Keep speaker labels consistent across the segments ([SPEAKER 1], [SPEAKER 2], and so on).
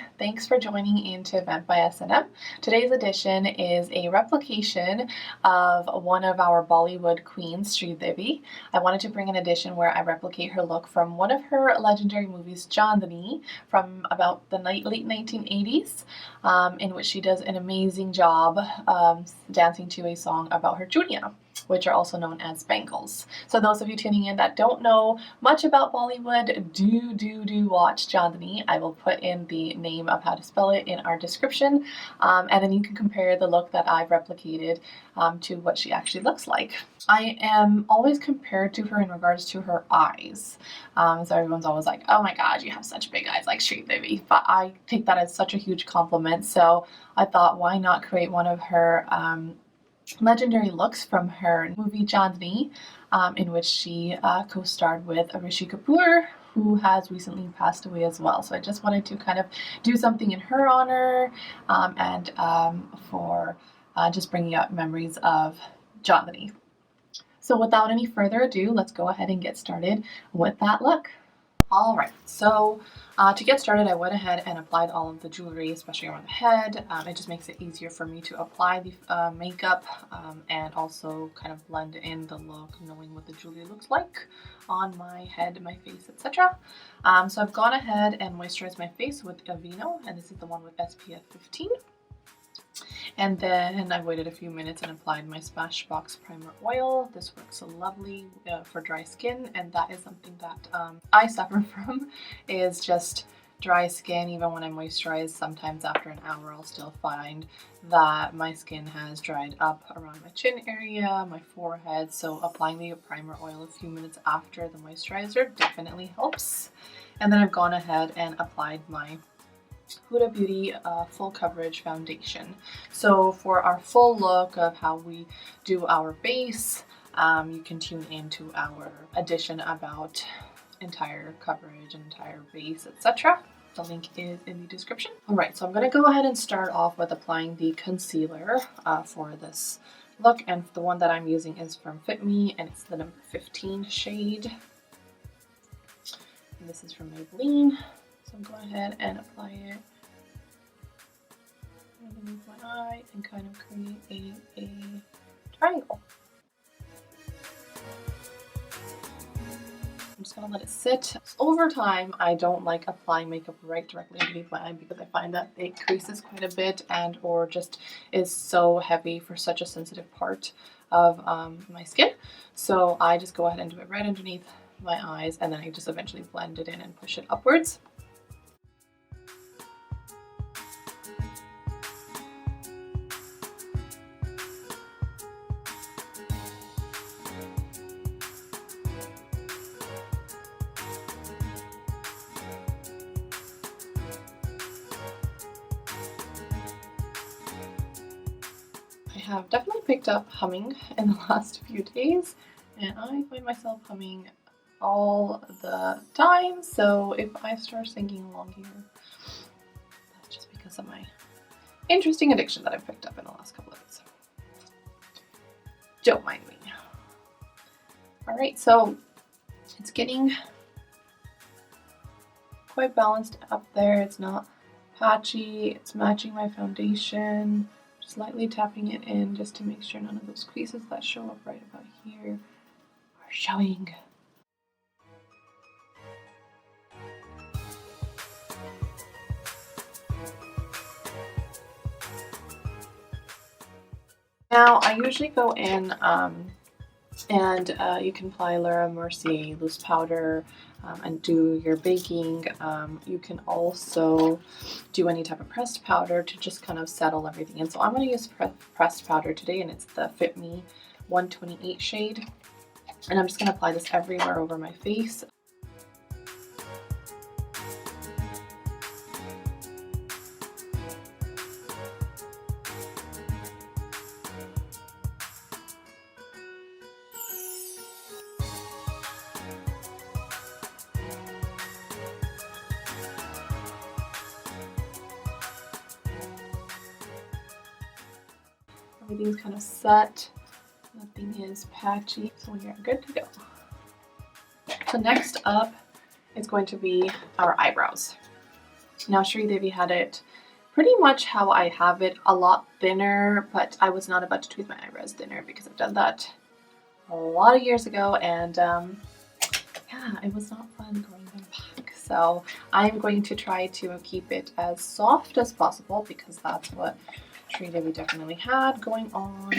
[SPEAKER 1] everybody. Thanks for joining into Vamped by S&M. Today's edition is a replication of one of our Bollywood queens, Devi. I wanted to bring an edition where I replicate her look from one of her legendary movies, Chandni, from about the late 1980s, in which she does an amazing job dancing to a song about her chudiyan, which are also known as bangles. So those of you tuning in that don't know much about Bollywood, do watch Chandni. I will put in the name of how to spell it in our description, and then you can compare the look that I've replicated to what she actually looks like. I am always compared to her in regards to her eyes. So everyone's always like, oh my god, you have such big eyes like Devi. But I take that as such a huge compliment, so I thought, why not create one of her legendary looks from her movie Chandni, in which she co-starred with Rishi Kapoor, who has recently passed away as well. So I just wanted to kind of do something in her honor, and for just bringing up memories of Chandni. So without any further ado, let's go ahead and get started with that look. Alright, so to get started, I went ahead and applied all of the jewelry, especially around the head. It just makes it easier for me to apply the makeup and also kind of blend in the look, knowing what the jewelry looks like on my head, my face, etc. So I've gone ahead and moisturized my face with Aveeno, and this is the one with SPF 15. And then I waited a few minutes and applied my Smashbox Primer Oil. This works lovely for dry skin, and that is something that I suffer from, is just dry skin. Even when I moisturize, sometimes after an hour I'll still find that my skin has dried up around my chin area, my forehead, so applying the primer oil a few minutes after the moisturizer definitely helps. And then I've gone ahead and applied my Huda Beauty full coverage foundation. So for our full look of how we do our base, you can tune into our edition about entire coverage, entire base, etc. The link is in the description. Alright, so I'm going to go ahead and start off with applying the concealer for this look, and the one that I'm using is from Fit Me, and it's the number 15 shade. And this is from Maybelline. So go ahead and apply it underneath my eye and kind of create a triangle. I'm just gonna let it sit. Over time, I don't like applying makeup right directly underneath my eye because I find that it creases quite a bit and or just is so heavy for such a sensitive part of my skin. So I just go ahead and do it right underneath my eyes, and then I just eventually blend it in and push it upwards. I have definitely picked up humming in the last few days, and I find myself humming all the time, so if I start singing along here, that's just because of my interesting addiction that I've picked up in the last couple of days. Don't mind me. Alright, so it's getting quite balanced up there. It's not patchy, it's matching my foundation. Slightly tapping it in just to make sure none of those creases that show up right about here are showing. Now I usually go in and you can apply Laura Mercier loose powder and do your baking. You can also do any type of pressed powder to just kind of settle everything in. So I'm going to use pressed powder today, and it's the Fit Me 128 shade. And I'm just going to apply this everywhere over my face. Everything's kind of set, nothing is patchy, so we are good to go. So next up is going to be our eyebrows. Now Devi had it pretty much how I have it, a lot thinner, but I was not about to tweeze my eyebrows thinner because I've done that a lot of years ago, and yeah, it was not fun growing them back. So I'm going to try to keep it as soft as possible because that's what Devi definitely had going on.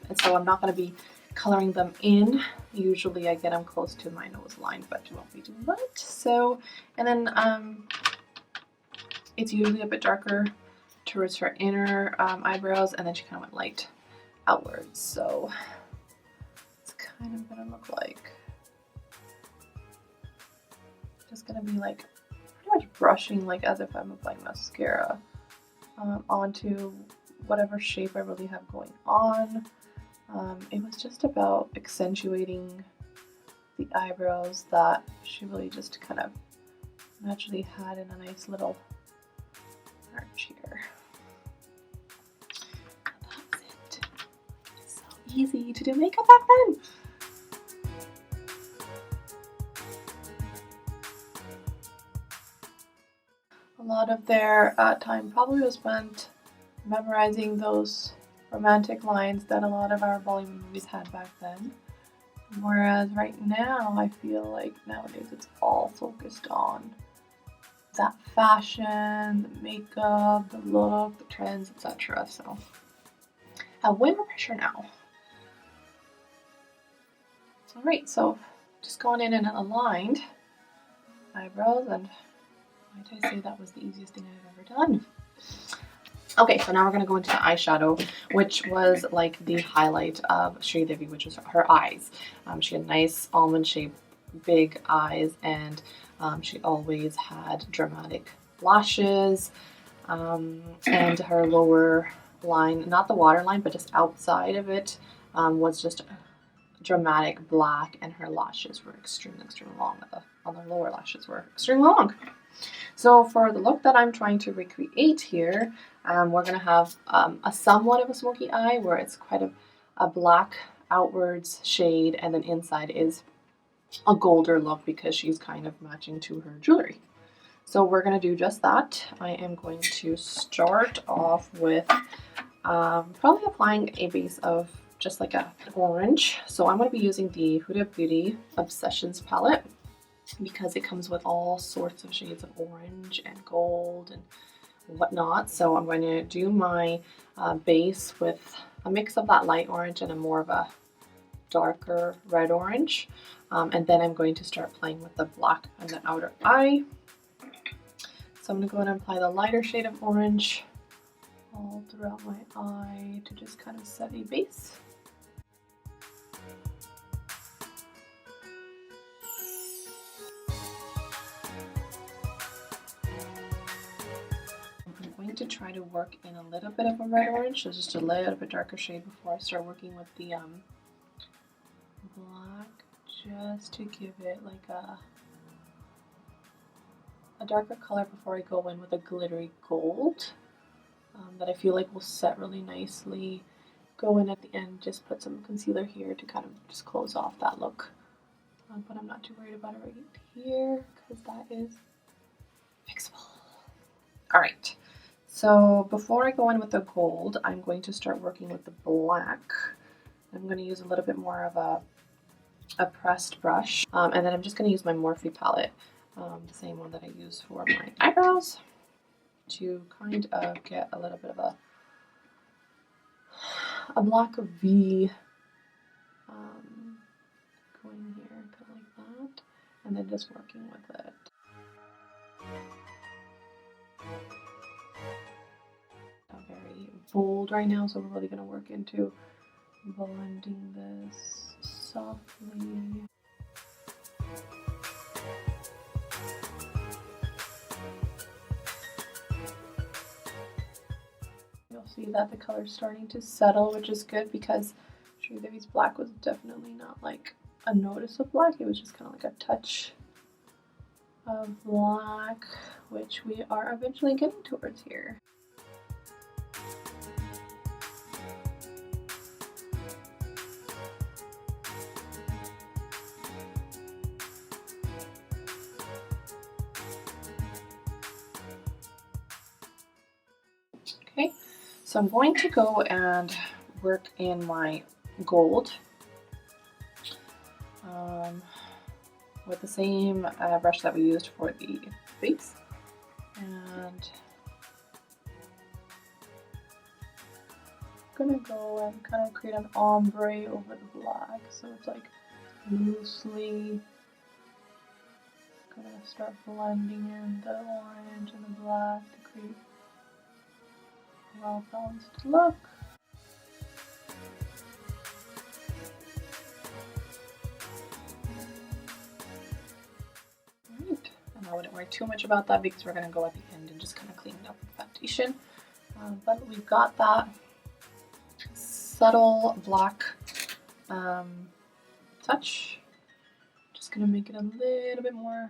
[SPEAKER 1] And so I'm not going to be coloring them in. Usually I get them close to my nose line, but you won't be doing that. So, and then it's usually a bit darker towards her inner eyebrows, and then she kind of went light outwards. So it's kind of gonna look like, just gonna be like pretty much brushing like as if I'm applying mascara onto whatever shape I really have going on. It was just about accentuating the eyebrows that she really just kind of naturally had in a nice little arch here. That's it. It's so easy to do makeup back then. A lot of their time probably was spent memorizing those romantic lines that a lot of our Bollywood movies had back then. Whereas right now, I feel like nowadays it's all focused on that fashion, the makeup, the look, the trends, etc. So I have way more pressure now. Alright, so just going in and aligned eyebrows, and might I say that was the easiest thing I've ever done. Okay, so now we're going to go into the eyeshadow, which was like the highlight of Devi, which was her eyes. She had nice almond-shaped big eyes, and she always had dramatic lashes, and her lower line, not the waterline, but just outside of it, was just dramatic black, and her lashes were extremely long. The lower lashes were extremely long. So for the look that I'm trying to recreate here, we're going to have a somewhat of a smoky eye where it's quite a black outwards shade, and then inside is a golder look because she's kind of matching to her jewelry. So we're going to do just that. I am going to start off with probably applying a base of just like an orange. So I'm going to be using the Huda Beauty Obsessions palette, because it comes with all sorts of shades of orange and gold and whatnot. So I'm going to do my base with a mix of that light orange and a more of a darker red orange. And then I'm going to start playing with the black on the outer eye. So I'm going to go ahead and apply the lighter shade of orange all throughout my eye to just kind of set a base. I'm going to try to work in a little bit of a red orange, so just a little bit darker shade before I start working with the black, just to give it like a darker color before I go in with a glittery gold that I feel like will set really nicely. Go in at the end, just put some concealer here to kind of just close off that look. But I'm not too worried about it right here because that is fixable. Alright, so before I go in with the gold, I'm going to start working with the black. I'm going to use a little bit more of a pressed brush, and then I'm just going to use my Morphe palette, the same one that I use for my eyebrows, to kind of get a little bit of a black V going here, kind of like that, and then just working with it. Very bold right now, so we're really going to work into blending this softly. You'll see that the color's starting to settle, which is good because Devi's black was definitely not like a notice of black. It was just kind of like a touch of black, which we are eventually getting towards here. So I'm going to go and work in my gold with the same brush that we used for the face, and I'm gonna go and kind of create an ombre over the black, so it's like loosely gonna start blending in the orange and the black to create a well balanced look. Alright, and I wouldn't worry too much about that because we're gonna go at the end and just kind of clean it up with foundation. But we've got that subtle black touch. Just gonna make it a little bit more.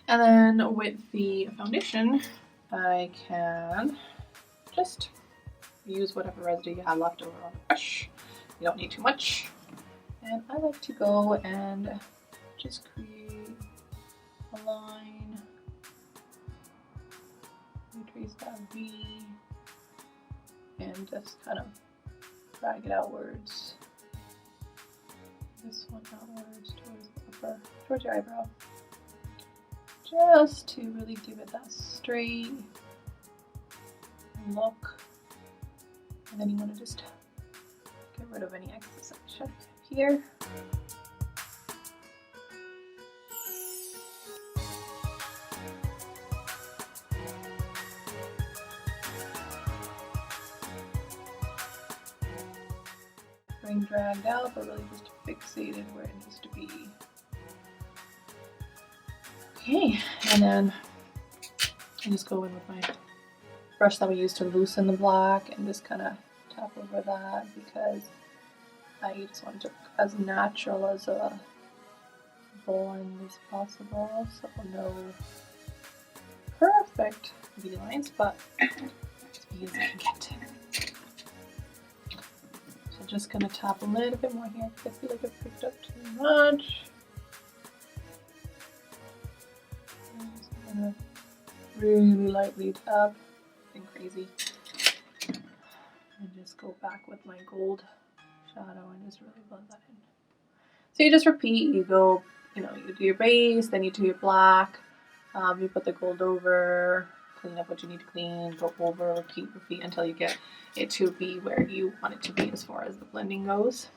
[SPEAKER 1] And then with the foundation, I can just use whatever residue you have left over on the brush. You don't need too much. And I like to go and just create a line, trace that V, and just kind of drag it outwards. This one outwards towards the upper, towards your eyebrow. Just to really give it that straight look. And then you want to just get rid of any excess that you have here. Bring dragged out, but really just fixated where it needs to be. Okay, and then I just go in with my brush that we used to loosen the black and just kind of tap over that because I just want it to look as natural as a blend as possible. So no perfect V lines, but as V as I can get. So just gonna tap a little bit more here because I feel like I've picked up too much. I'm just gonna really lightly tap. Crazy, and just go back with my gold shadow and just really blend that in. So you just repeat, you go, you do your base, then you do your black, you put the gold over, clean up what you need to clean, go over, repeat until you get it to be where you want it to be as far as the blending goes.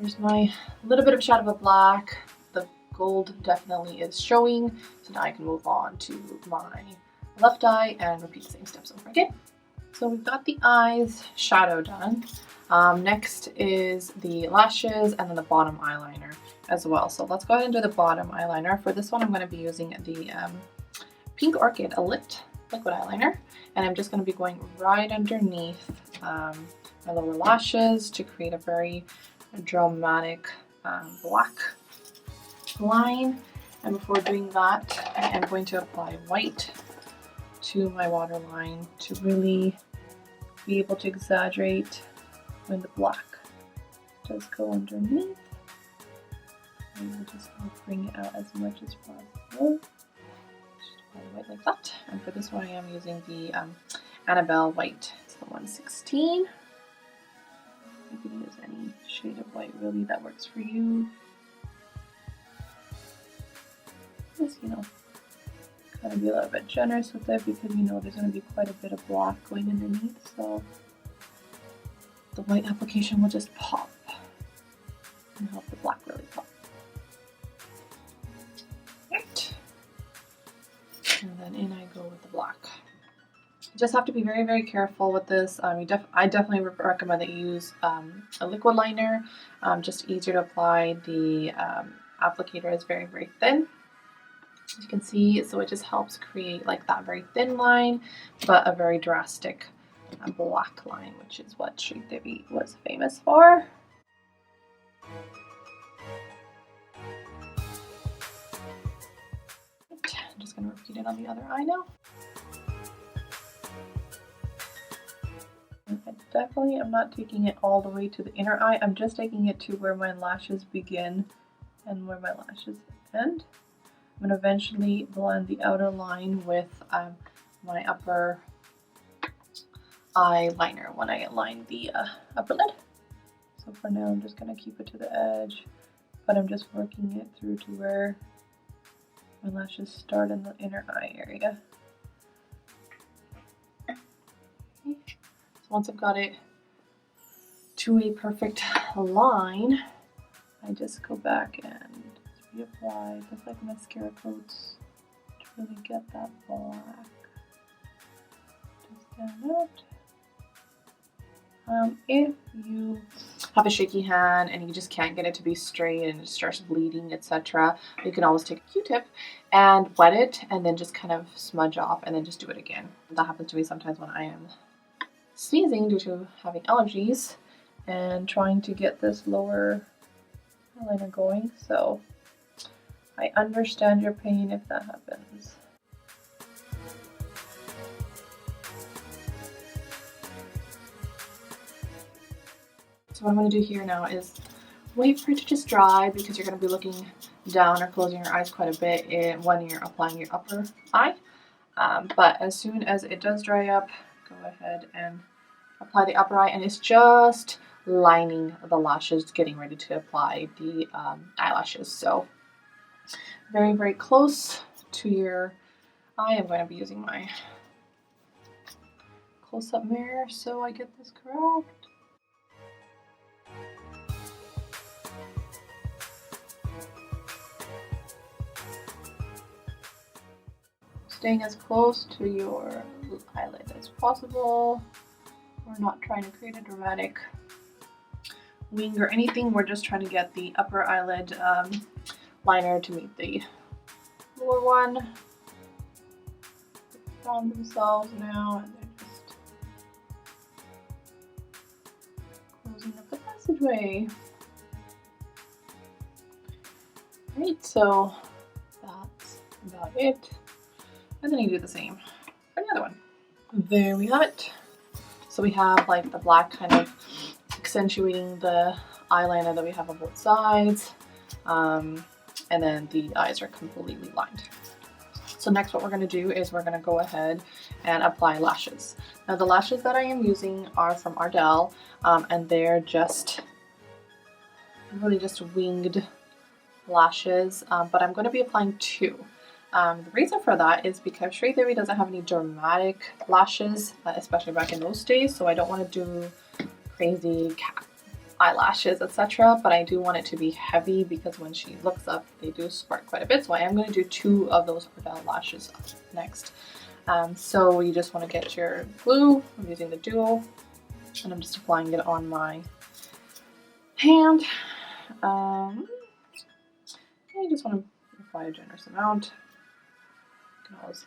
[SPEAKER 1] There's my little bit of shadow of black. The gold definitely is showing. So now I can move on to my left eye and repeat the same steps over again. So we've got the eyes shadow done. Next is the lashes and then the bottom eyeliner as well. So let's go ahead and do the bottom eyeliner. For this one, I'm going to be using the Pink Orchid, a liquid eyeliner. And I'm just going to be going right underneath my lower lashes to create a very dramatic black line. And before doing that, I am going to apply white to my waterline to really be able to exaggerate when the black does go underneath. And we'll just bring it out as much as possible. Just apply white like that. And for this one, I am using the Annabelle white. It's the 116. You can use any shade of white really that works for you. Just, kind of be a little bit generous with it because there's going to be quite a bit of black going underneath, so the white application will just pop and help the black really pop. Right. And then in I go with the black. You just have to be very, very careful with this. I definitely recommend that you use a liquid liner, just easier to apply. The applicator is very, very thin. As you can see, so it just helps create like that very thin line, but a very drastic black line, which is what Shri Devi was famous for. I'm just going to repeat it on the other eye now. And I definitely am not taking it all the way to the inner eye. I'm just taking it to where my lashes begin and where my lashes end. I'm going to eventually blend the outer line with my upper eyeliner when I align the upper lid. So for now, I'm just going to keep it to the edge, but I'm just working it through to where my lashes start in the inner eye area. Okay. So once I've got it to a perfect line, I just go back and reapply just like mascara coats to really get that black. Just stand out. If you have a shaky hand and you just can't get it to be straight and it starts bleeding, etc., you can always take a Q-tip and wet it and then just kind of smudge off and then just do it again. That happens to me sometimes when I am sneezing due to having allergies and trying to get this lower eyeliner going, so I understand your pain if that happens. So what I'm going to do here now is wait for it to just dry, because you're going to be looking down or closing your eyes quite a bit when you're applying your upper eye. But as soon as it does dry up, go ahead and apply the upper eye, and it's just lining the lashes, getting ready to apply the eyelashes. So very, very close to your eye. I'm going to be using my close-up mirror so I get this correct. Staying as close to your eyelid as possible. We're not trying to create a dramatic wing or anything. We're just trying to get the upper eyelid liner to meet the lower one. They found themselves now, and they're just closing up the passageway. Right, so that's about it. And then you do the same for the other one. There we have it. So we have like the black kind of accentuating the eyeliner that we have on both sides. And then the eyes are completely lined. So next what we're going to do is we're going to go ahead and apply lashes. Now the lashes that I am using are from Ardell, and they're just really just winged lashes, but I'm going to be applying two. The reason for that is because Shri Devi doesn't have any dramatic lashes, especially back in those days, so I don't want to do crazy cat eyelashes, etc. But I do want it to be heavy, because when she looks up, they do spark quite a bit. So I am going to do two of those Ardell lashes next. So you just want to get your glue. I'm using the Duo, and I'm just applying it on my hand. You just want to apply a generous amount. You can always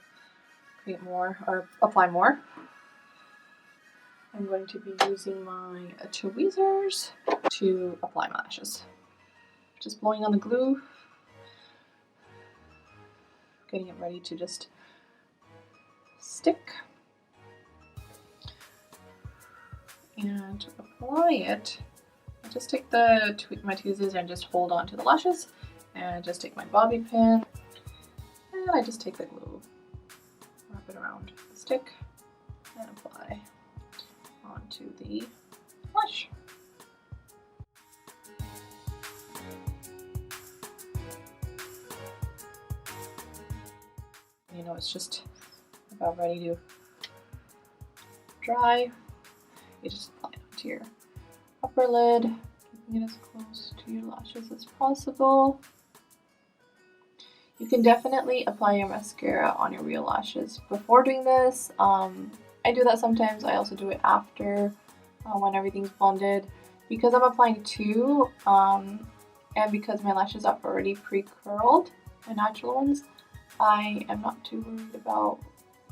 [SPEAKER 1] create more or apply more. I'm going to be using my tweezers to apply my lashes. Just blowing on the glue, getting it ready to just stick. And to apply it, I just take my tweezers and just hold on to the lashes, and just take my bobby pin, and I just take the glue, wrap it around the stick, and apply onto the lash. You know, it's just about ready to dry. You just apply it onto your upper lid, keeping it as close to your lashes as possible. You can definitely apply your mascara on your real lashes before doing this. I do that sometimes. I also do it after when everything's blended. Because I'm applying two, and because my lashes are already pre-curled, my natural ones, I am not too worried about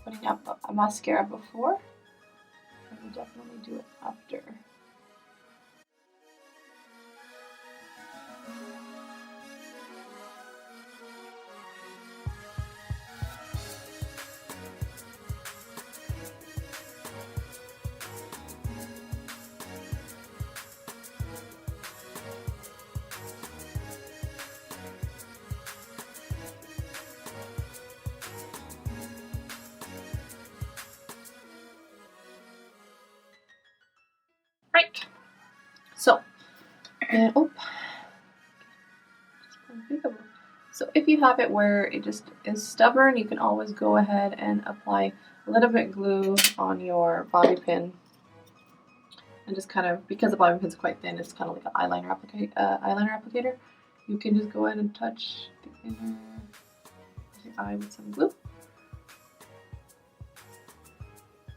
[SPEAKER 1] putting up a mascara before. I will definitely do it after. Right. So, and so if you have it where it just is stubborn, you can always go ahead and apply a little bit glue on your bobby pin, and just kind of, because the bobby pin is quite thin, it's kind of like an eyeliner applicator. You can just go ahead and touch the inner of your eye with some glue.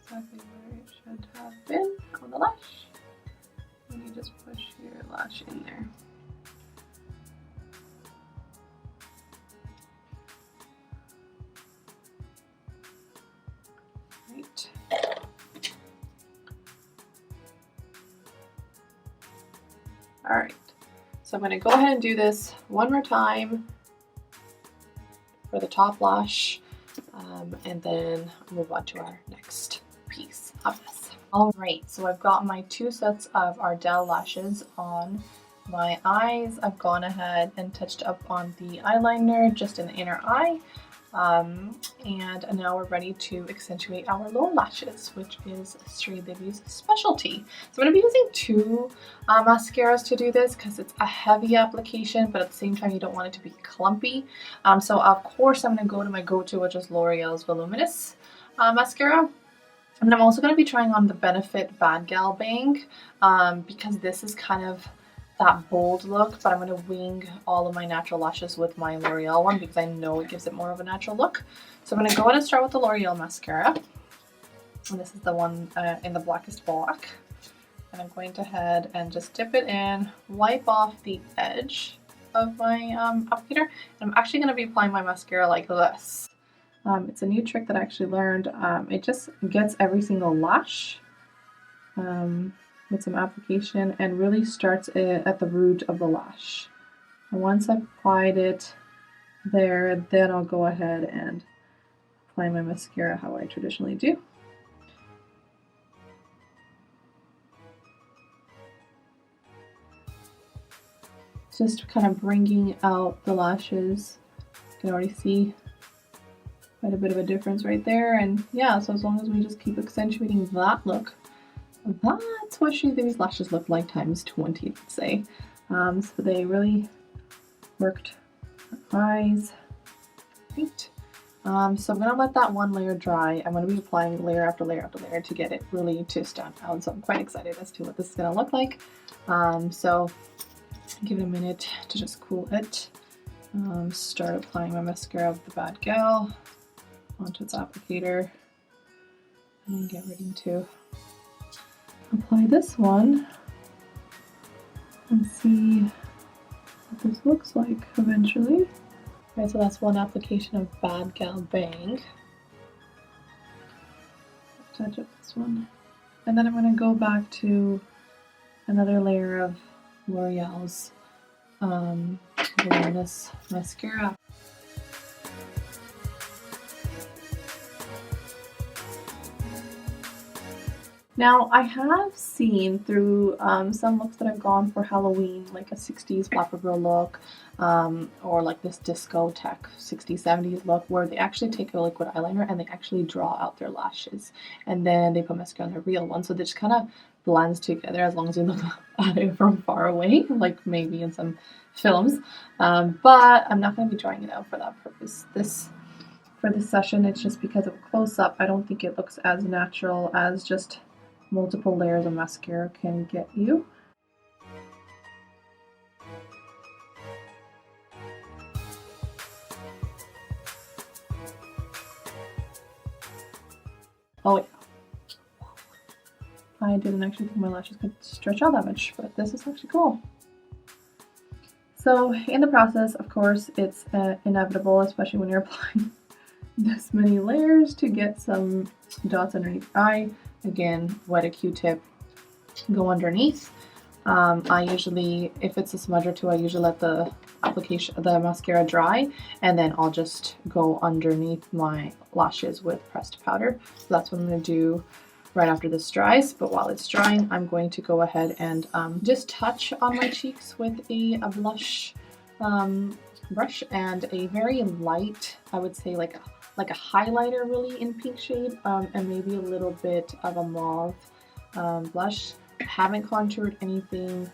[SPEAKER 1] Exactly where it should have been on the lash. And you just push your lash in there. Right. Alright, so I'm going to go ahead and do this one more time for the top lash, and then move on to our next piece of this. Alright, so I've got my 2 sets of Ardell lashes on my eyes. I've gone ahead and touched up on the eyeliner just in the inner eye. And now we're ready to accentuate our lower lashes, which is Sri Devi's specialty. So I'm going to be using 2 mascaras to do this because it's a heavy application, but at the same time you don't want it to be clumpy. So of course I'm going to go to my go-to, which is L'Oreal's Voluminous mascara. And I'm also going to be trying on the Benefit Bad Gal Bang because this is kind of that bold look, but I'm going to wing all of my natural lashes with my L'Oreal one because I know it gives it more of a natural look. So I'm going to go ahead and start with the L'Oreal mascara. And this is the one in the blackest black. And I'm going to head and just dip it in, wipe off the edge of my applicator. And I'm actually going to be applying my mascara like this. It's a new trick that I actually learned. It just gets every single lash with some application and really starts it at the root of the lash. And once I've applied it there, then I'll go ahead and apply my mascara how I traditionally do. Just kind of bringing out the lashes. You can already see quite a bit of a difference right there. And yeah, so as long as we just keep accentuating that look, that's what these lashes look like times 20, let's say. So they really worked her eyes. Right. So I'm going to let that one layer dry. I'm going to be applying layer after layer after layer to get it really to stand out. So I'm quite excited as to what this is going to look like. So give it a minute to just cool it. Start applying my mascara of the Bad Gal onto its applicator. And then get ready to apply this one and see what this looks like eventually. Okay, so that's one application of Bad Gal Bang. Touch up this one. And then I'm going to go back to another layer of L'Oreal's Voluminous mascara. Now, I have seen through some looks that I've gone for Halloween, like a 60s Flapper Girl look, or like this disco tech 60s, 70s look, where they actually take a liquid eyeliner and they actually draw out their lashes. And then they put mascara on their real one, so they just kind of blends together as long as you look at it from far away, like maybe in some films. But I'm not going to be drawing it out for that purpose. For this session, it's just because of a close-up. I don't think it looks as natural as just multiple layers of mascara can get you. Oh yeah. I didn't actually think my lashes could stretch out that much, but this is actually cool. So in the process, of course, it's inevitable, especially when you're applying this many layers, to get some dots underneath the eye. Again, wet a Q-tip, go underneath. I usually, if it's a smudge or two, I usually let the mascara dry, and then I'll just go underneath my lashes with pressed powder. So that's what I'm going to do right after this dries. But while it's drying, I'm going to go ahead and just touch on my cheeks with a blush brush and a very light, I would say like a highlighter really in pink shade, and maybe a little bit of a mauve blush. I haven't contoured anything.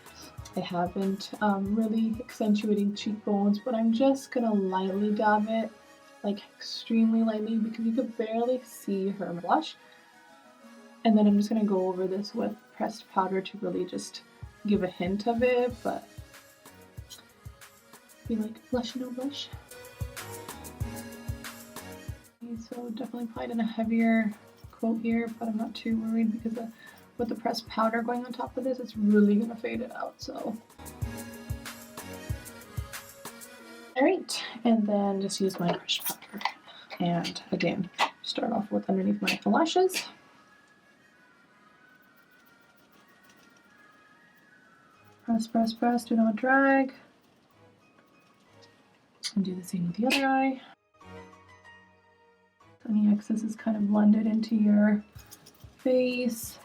[SPEAKER 1] I haven't really accentuating cheekbones, but I'm just gonna lightly dab it, like extremely lightly, because you could barely see her blush. And then I'm just gonna go over this with pressed powder to really just give a hint of it, but be like blush no blush. Okay, so definitely applied in a heavier coat here, but I'm not too worried because with the pressed powder going on top of this, it's really gonna fade it out. So, all right, and then just use my pressed powder, and again, start off with underneath my lashes. Press, press, press, do not drag. And do the same with the other eye. Any excess is kind of blended into your face.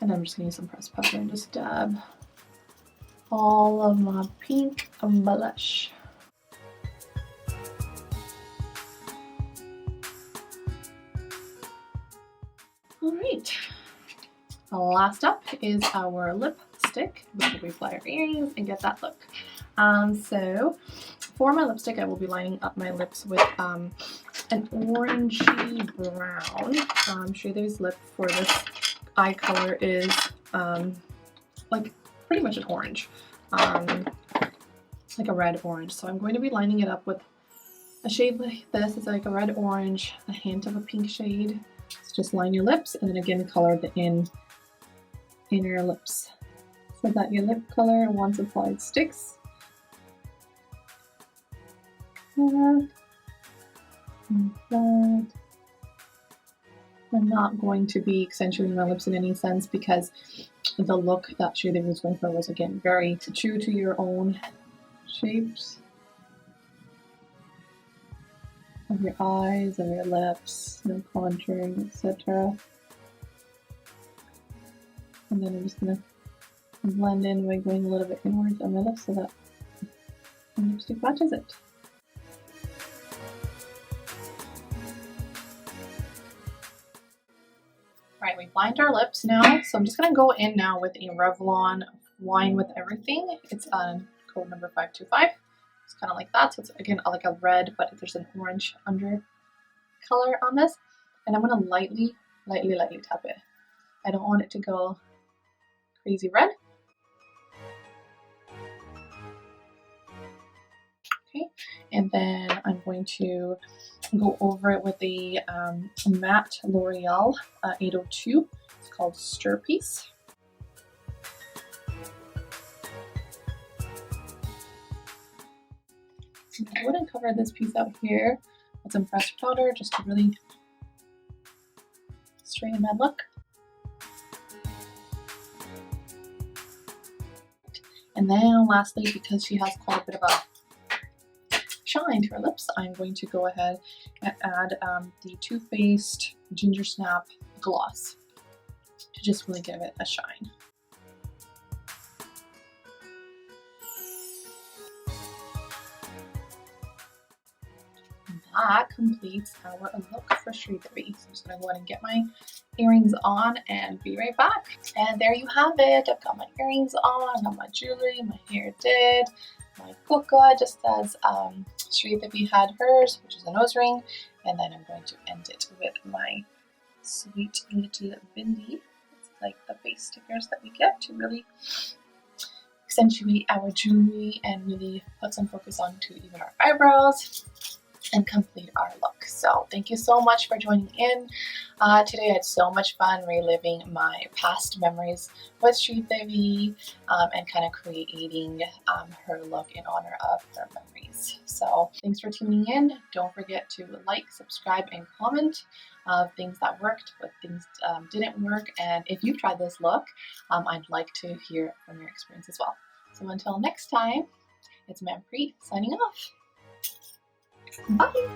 [SPEAKER 1] And I'm just gonna use some pressed powder and just dab all of my pink blush. All right. Last up is our lipstick before we apply our earrings and get that look. So for my lipstick, I will be lining up my lips with an orangey brown. Sterpiece lip for this eye color is like pretty much an orange, like a red orange. So I'm going to be lining it up with a shade like this. It's like a red orange, a hint of a pink shade. So just line your lips and then again color the inner lips so that your lip color once applied sticks. That. I'm not going to be accentuating my lips in any sense because the look that Sterpiece was going for was again very true to your own shapes of your eyes, of your lips, no contouring, etc. And then I'm just gonna blend in by going a little bit inwards on my lips so that the lipstick matches it. Alright, we've lined our lips now, so I'm just going to go in now with a Revlon Wine with Everything. It's on code number 525. It's kind of like that, so it's again like a red, but there's an orange under color on this. And I'm going to lightly tap it. I don't want it to go crazy red. Okay, and then I'm going to go over it with a matte L'Oreal 802. It's called Sterpiece. I go ahead and cover this piece out here with some pressed powder just to really straighten my look. And then lastly, because she has quite a bit of a shine to her lips, I'm going to go ahead and add the Too Faced Ginger Snap Gloss to just really give it a shine. And that completes our look for Sterpiece. So I'm just going to go ahead and get my earrings on and be right back. And there you have it. I've got my earrings on, I've got my jewelry, my hair did, my hookah, just as Sterpiece had hers, which is a nose ring, and then I'm going to end it with my sweet little bindi. It's like the face stickers that we get to really accentuate our jewelry and really put some focus onto even our eyebrows. and complete our look. So thank you so much for joining in. Today I had so much fun reliving my past memories with Sri Devi and kind of creating her look in honor of her memories. So thanks for tuning in. Don't forget to like, subscribe, and comment of things that worked, what things didn't work, and if you've tried this look, I'd like to hear from your experience as well. So until next time, it's Manpreet signing off. Bye!